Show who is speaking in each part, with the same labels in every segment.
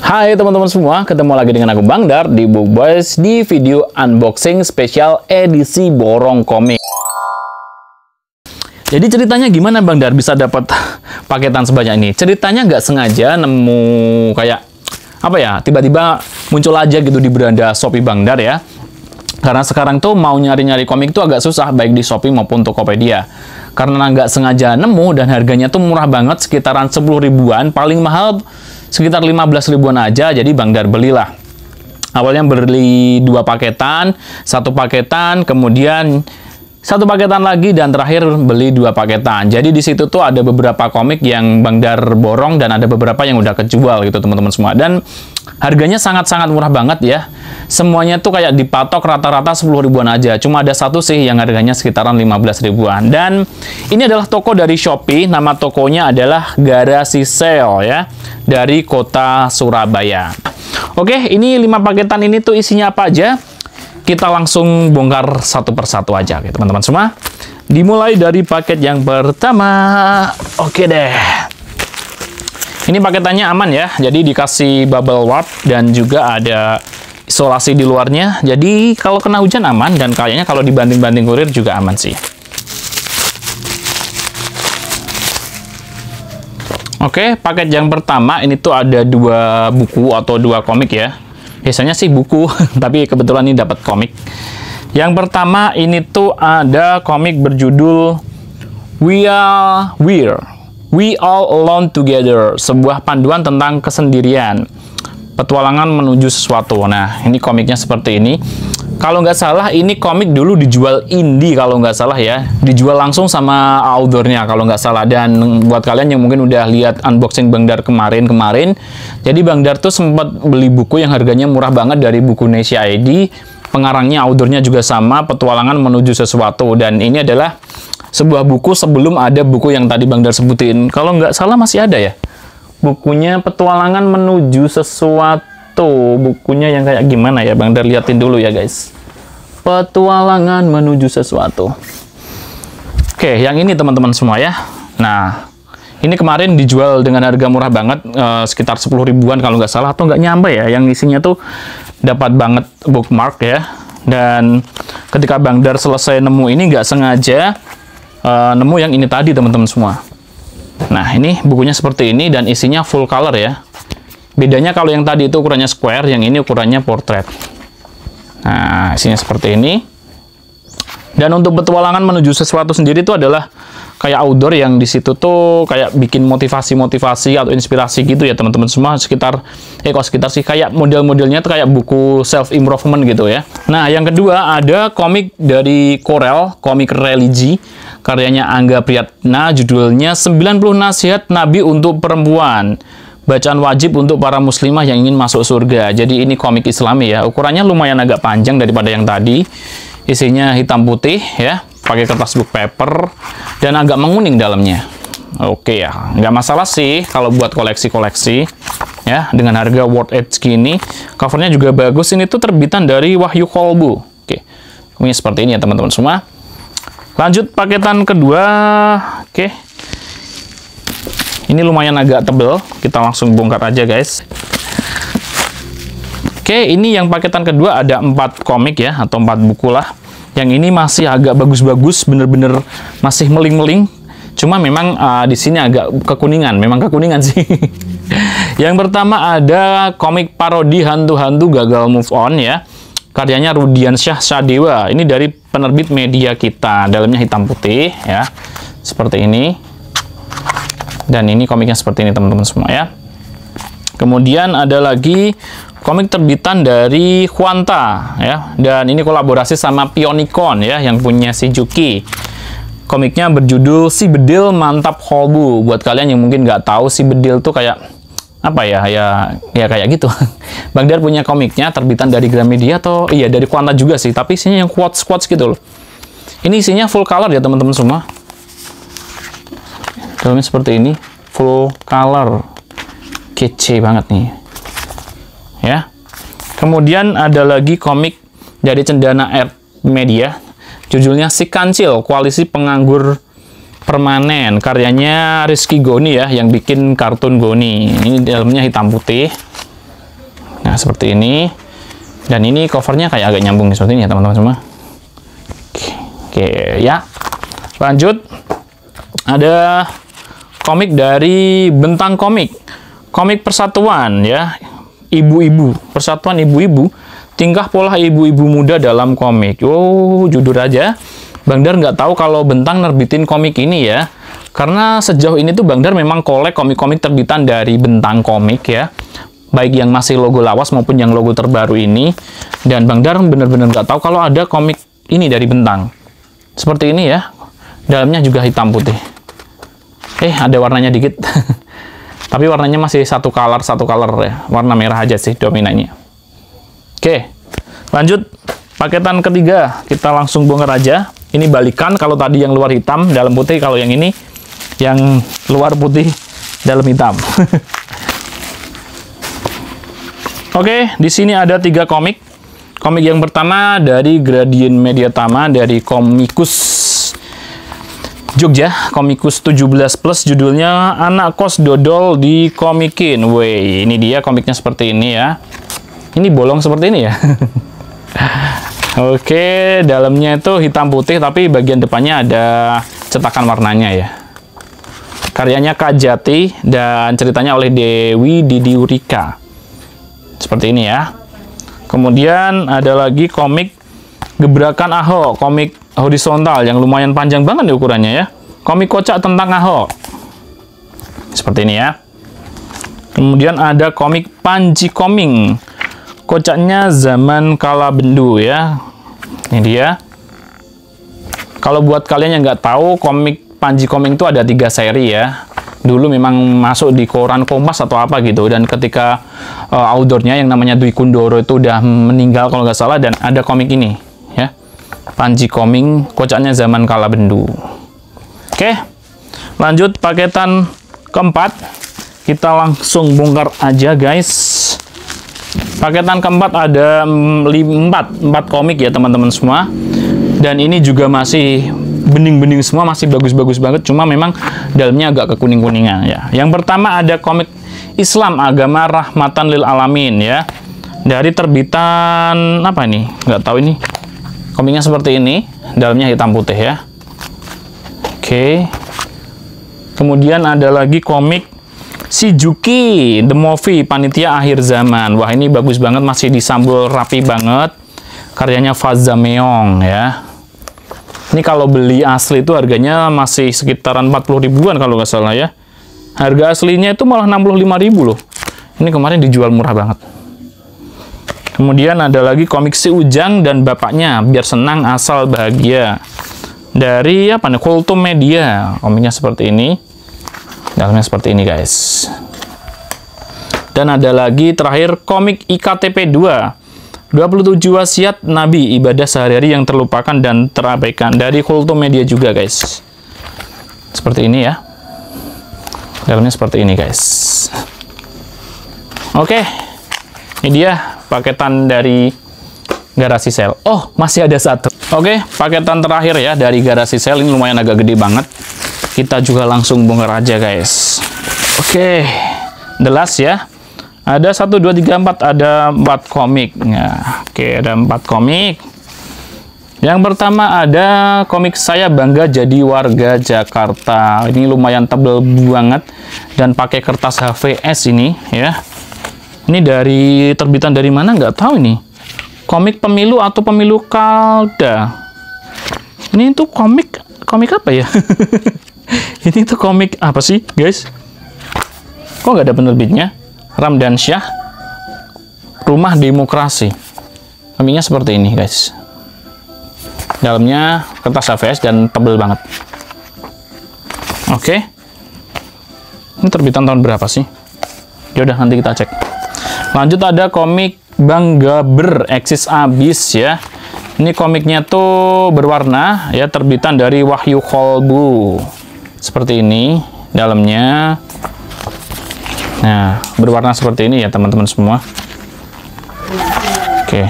Speaker 1: Hai teman-teman semua, ketemu lagi dengan aku Bang Dar di Book Boys di video unboxing spesial edisi borong komik. Jadi ceritanya gimana Bang Dar bisa dapat paketan sebanyak ini? Ceritanya nggak sengaja nemu kayak apa ya, tiba-tiba muncul aja gitu di beranda Shopee Bang Dar ya. Karena sekarang tuh mau nyari-nyari komik tuh agak susah baik di Shopee maupun Tokopedia. Karena nggak sengaja nemu dan harganya tuh murah banget, sekitaran 10 ribuan, paling mahal sekitar 15 ribuan aja, jadi Bang Dar belilah. Awalnya beli 2 paketan, 1 paketan, kemudian 1 paketan lagi, dan terakhir beli 2 paketan. Jadi di situ tuh ada beberapa komik yang Bang Dar borong dan ada beberapa yang udah kejual gitu teman-teman semua. Dan harganya sangat-sangat murah banget ya. Semuanya tuh kayak dipatok rata-rata 10 ribuan aja. Cuma ada satu sih yang harganya sekitaran 15 ribuan. Dan ini adalah toko dari Shopee. Nama tokonya adalah Garasi Sale ya. Dari kota Surabaya. Oke, ini 5 paketan ini tuh isinya apa aja? Kita langsung bongkar satu persatu aja gitu teman-teman semua. Dimulai dari paket yang pertama. Oke deh. Ini paketannya aman ya. Jadi dikasih bubble wrap dan juga ada isolasi di luarnya. Jadi kalau kena hujan aman, dan kayaknya kalau dibanding-banding kurir juga aman sih. Oke, paket yang pertama ini tuh ada 2 buku atau 2 komik ya. Biasanya sih buku, tapi kebetulan ini dapat komik. Yang pertama ini tuh ada komik berjudul We All Alone Together, sebuah panduan tentang kesendirian, petualangan menuju sesuatu. Nah, ini komiknya seperti ini. Kalau nggak salah, ini komik dulu dijual indie kalau nggak salah ya. Dijual langsung sama authornya kalau nggak salah. Dan buat kalian yang mungkin udah lihat unboxing Bang Dar kemarin, jadi Bang Dar tuh sempat beli buku yang harganya murah banget dari Bukunesia ID. Pengarangnya, authornya juga sama, petualangan menuju sesuatu. Dan ini adalah sebuah buku sebelum ada buku yang tadi Bang Dar sebutin. Kalau nggak salah masih ada ya. Bukunya petualangan menuju sesuatu. Bukunya yang kayak gimana ya, Bang Dar liatin dulu ya guys. Petualangan menuju sesuatu. Oke, yang ini teman-teman semua ya. Nah, ini kemarin dijual dengan harga murah banget, sekitar 10 ribuan kalau nggak salah, atau nggak nyampe ya. Yang isinya tuh dapat banget bookmark ya. Dan ketika Bang Dar selesai nemu ini, nggak sengaja nemu yang ini tadi teman-teman semua. Nah, ini bukunya seperti ini dan isinya full color ya. Bedanya kalau yang tadi itu ukurannya square, yang ini ukurannya portrait. Nah, isinya seperti ini. Dan untuk petualangan menuju sesuatu sendiri itu adalah kayak outdoor yang di situ tuh kayak bikin motivasi-motivasi atau inspirasi gitu ya teman-teman semua. Sekitar sih kayak model-modelnya tuh kayak buku self improvement gitu ya. Nah, yang kedua ada komik dari Corel, komik religi, karyanya Angga Priyatna, judulnya 90 Nasihat Nabi untuk Perempuan. Bacaan wajib untuk para muslimah yang ingin masuk surga. Jadi ini komik Islami ya. Ukurannya lumayan agak panjang daripada yang tadi. Isinya hitam putih ya, pakai kertas book paper dan agak menguning dalamnya. Oke ya, nggak masalah sih kalau buat koleksi-koleksi ya, dengan harga worth it segini. Covernya juga bagus. Ini tuh terbitan dari Wahyu Kolbu. Oke, ini seperti ini ya teman-teman semua. Lanjut paketan kedua. Oke, ini lumayan agak tebel. Kita langsung bongkar aja guys. Oke, ini yang paketan kedua ada 4 komik ya, atau 4 buku lah. Yang ini masih agak bagus-bagus, bener-bener masih meling-meling. Cuma memang di sini agak kekuningan, memang kekuningan sih. Yang pertama ada komik parodi hantu-hantu gagal move on ya. Karyanya Rudiansyah Sadewa. Ini dari penerbit Media Kita. Dalamnya hitam putih ya, seperti ini. Dan ini komiknya seperti ini teman-teman semua ya. Kemudian ada lagi komik terbitan dari Quanta ya, dan ini kolaborasi sama Pionicon ya, yang punya si Juki. Komiknya berjudul Si Bedil Mantap Kolbu. Buat kalian yang mungkin nggak tahu, si Bedil tuh kayak apa ya, ya kayak gitu. Bang Dar punya komiknya terbitan dari Gramedia atau iya dari Quanta juga sih, tapi isinya yang quotes gitu loh. Ini isinya full color ya teman-teman semua. Dalamnya seperti ini, full color. Kece banget nih ya. Kemudian ada lagi komik dari Cendana Art Media, judulnya Si Kancil, Koalisi Penganggur Permanen. Karyanya Rizky Goni ya, yang bikin kartun Goni. Ini dalamnya hitam putih. Nah, seperti ini. Dan ini covernya kayak agak nyambung seperti ini ya teman-teman semua. Oke, ya. Lanjut. Ada komik dari Bentang Komik. Komik Persatuan ya. Ibu-ibu, Persatuan Ibu-ibu. Tingkah pola ibu-ibu muda dalam komik. Oh, jujur aja, Bang Dar nggak tahu kalau Bentang nerbitin komik ini ya. Karena sejauh ini tuh Bang Dar memang kolek komik-komik terbitan dari Bentang Komik ya. Baik yang masih logo lawas maupun yang logo terbaru ini. Dan Bang Dar bener-bener nggak tahu kalau ada komik ini dari Bentang. Seperti ini ya. Dalamnya juga hitam putih. Ada warnanya dikit. Tapi warnanya masih satu color ya. Warna merah aja sih dominannya. Oke, lanjut. Paketan ketiga, kita langsung bongkar aja. Ini balikan, kalau tadi yang luar hitam, dalam putih. Kalau yang ini, yang luar putih, dalam hitam. Oke, di sini ada 3 komik. Komik yang pertama dari Gradient Media Tama, dari Komikus Jogja, Komikus 17+, judulnya Anak Kos Dodol Dikomikin. Wih, ini dia komiknya seperti ini ya. Ini bolong seperti ini ya. Oke, dalamnya itu hitam putih, tapi bagian depannya ada cetakan warnanya ya. Karyanya Kak Jati, dan ceritanya oleh Dewi Didiurika. Seperti ini ya. Kemudian ada lagi komik Gebrakan Ahok, komik horizontal yang lumayan panjang banget nih ukurannya ya. Komik kocak tentang Ahok. Seperti ini ya. Kemudian ada komik Panji Koming. Kocaknya zaman kala bendu ya. Ini dia. Kalau buat kalian yang nggak tahu, komik Panji Koming itu ada 3 seri ya. Dulu memang masuk di koran Kompas atau apa gitu. Dan ketika authornya yang namanya Dwi Kundoro itu udah meninggal kalau nggak salah. Dan ada komik ini ya. Panji Koming, kocaknya zaman kala bendu. Oke, lanjut paketan keempat. Kita langsung bongkar aja guys. Paketan keempat ada 4 komik ya teman-teman semua. Dan ini juga masih bening-bening semua, masih bagus-bagus banget. Cuma memang dalamnya agak kekuning-kuningan ya. Yang pertama ada komik Islam Agama Rahmatan Lil Alamin ya. Dari terbitan apa nih? Nggak tahu ini. Komiknya seperti ini, dalamnya hitam putih ya. Oke. Kemudian ada lagi komik Shijuki The Movie Panitia Akhir Zaman. Wah, ini bagus banget, masih disambul rapi banget. Karyanya Faza Meong ya. Ini kalau beli asli itu harganya masih sekitaran 40 ribuan kalau nggak salah ya. Harga aslinya itu malah 65.000 loh. Ini kemarin dijual murah banget. Kemudian ada lagi komik Si Ujang dan Bapaknya, Biar Senang Asal Bahagia. Dari apa nih? Kultum Media. Komiknya seperti ini. Dalamnya seperti ini guys. Dan ada lagi terakhir komik IKTP 2. 27 wasiat Nabi, ibadah sehari-hari yang terlupakan dan terabaikan. Dari Kultum Media juga guys. Seperti ini ya. Dalamnya seperti ini guys. Oke. Ini dia paketan dari Garasi Sale. Oh, masih ada satu. Oke, paketan terakhir ya dari Garasi Sale. Ini lumayan agak gede banget. Kita juga langsung bongkar aja guys. Oke, the last ya. Ada 1, 2, 3, 4. Ada 4 komik. Nah, oke, ada 4 komik. Yang pertama ada komik Saya Bangga Jadi Warga Jakarta. Ini lumayan tebel banget. Dan pakai kertas HVS ini ya. Ini dari terbitan dari mana nggak tahu ini. Komik Pemilu atau Pemilu Kalda. Ini tuh komik apa ya? Ini tuh komik apa sih, guys? Kok nggak ada penerbitnya? Ramdan Syah, Rumah Demokrasi. Komiknya seperti ini, guys. Dalamnya kertas HVS dan tebel banget. Oke. Ini terbitan tahun berapa sih? Yaudah, nanti kita cek. Lanjut ada komik Bangga Ber Eksis Abis ya. Ini komiknya tuh berwarna ya, terbitan dari Wahyu Kolbu. Seperti ini dalamnya. Nah, berwarna seperti ini ya teman-teman semua. Oke.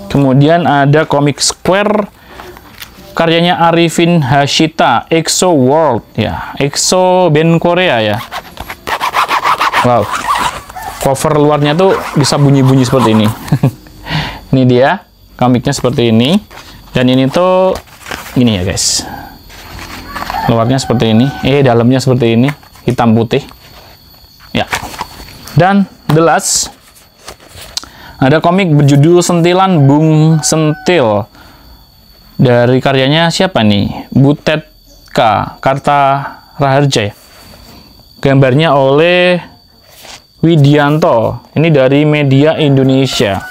Speaker 1: Kemudian ada komik Square karyanya Arifin Hashita, EXO World ya. EXO band Korea ya. Wow. cover luarnya tuh bisa bunyi-bunyi seperti ini. Ini dia komiknya seperti ini, dan ini tuh gini ya guys, luarnya seperti ini, dalamnya seperti ini, hitam putih ya. Dan the last, ada komik berjudul Sentilan Bung Sentil, dari karyanya siapa nih? Butetka Karta Raharja ya. Gambarnya oleh Widianto. Ini dari Media Indonesia.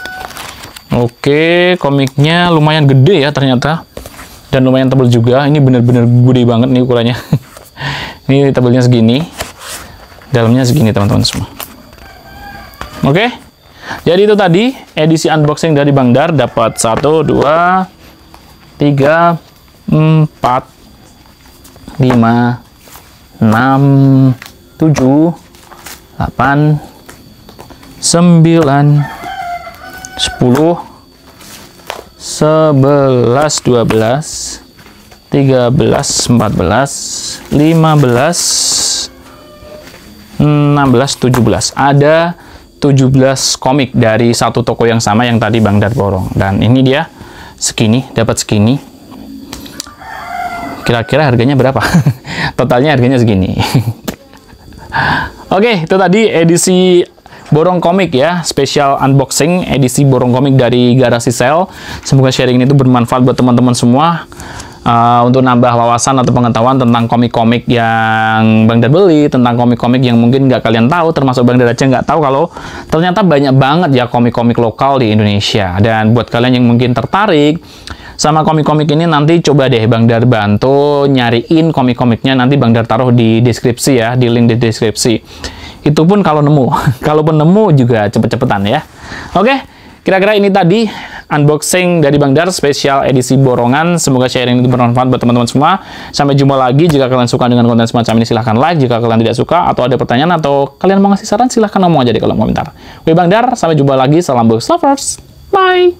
Speaker 1: Oke, komiknya lumayan gede ya ternyata. Dan lumayan tebal juga. Ini bener-bener gede banget nih ukurannya. Ini tebalnya segini. Dalamnya segini teman-teman semua. Oke. Jadi itu tadi edisi unboxing dari Bang Dar. Dapat 1, 2, 3, 4, 5, 6, 7, 8, 9, 10, 11, 12, 13, 14, 15, 16, 17. Ada 17 komik dari satu toko yang sama yang tadi Bang Dar borong. Dan ini dia segini, dapat segini. Kira-kira harganya berapa? Totalnya harganya segini. Oke, itu tadi edisi borong komik ya, spesial unboxing edisi borong komik dari Garasi Sale. Semoga sharing ini tuh bermanfaat buat teman-teman semua, untuk nambah wawasan atau pengetahuan tentang komik-komik yang Bang Dar beli, tentang komik-komik yang mungkin nggak kalian tahu, termasuk Bang Dar aja nggak tahu kalau ternyata banyak banget ya komik-komik lokal di Indonesia. Dan buat kalian yang mungkin tertarik sama komik-komik ini, nanti coba deh Bang Dar bantu nyariin komik-komiknya, nanti Bang Dar taruh di deskripsi ya, di link di deskripsi. Itu pun kalau nemu. Kalaupun nemu juga cepet-cepetan ya. Oke, kira-kira ini tadi unboxing dari Bang Dar spesial edisi borongan. Semoga sharing itu bermanfaat buat teman-teman semua. Sampai jumpa lagi. Jika kalian suka dengan konten semacam ini, silahkan like. Jika kalian tidak suka atau ada pertanyaan atau kalian mau ngasih saran, silahkan ngomong aja di kolom komentar. Gue Bang Dar, sampai jumpa lagi. Salam Box Lovers. Bye!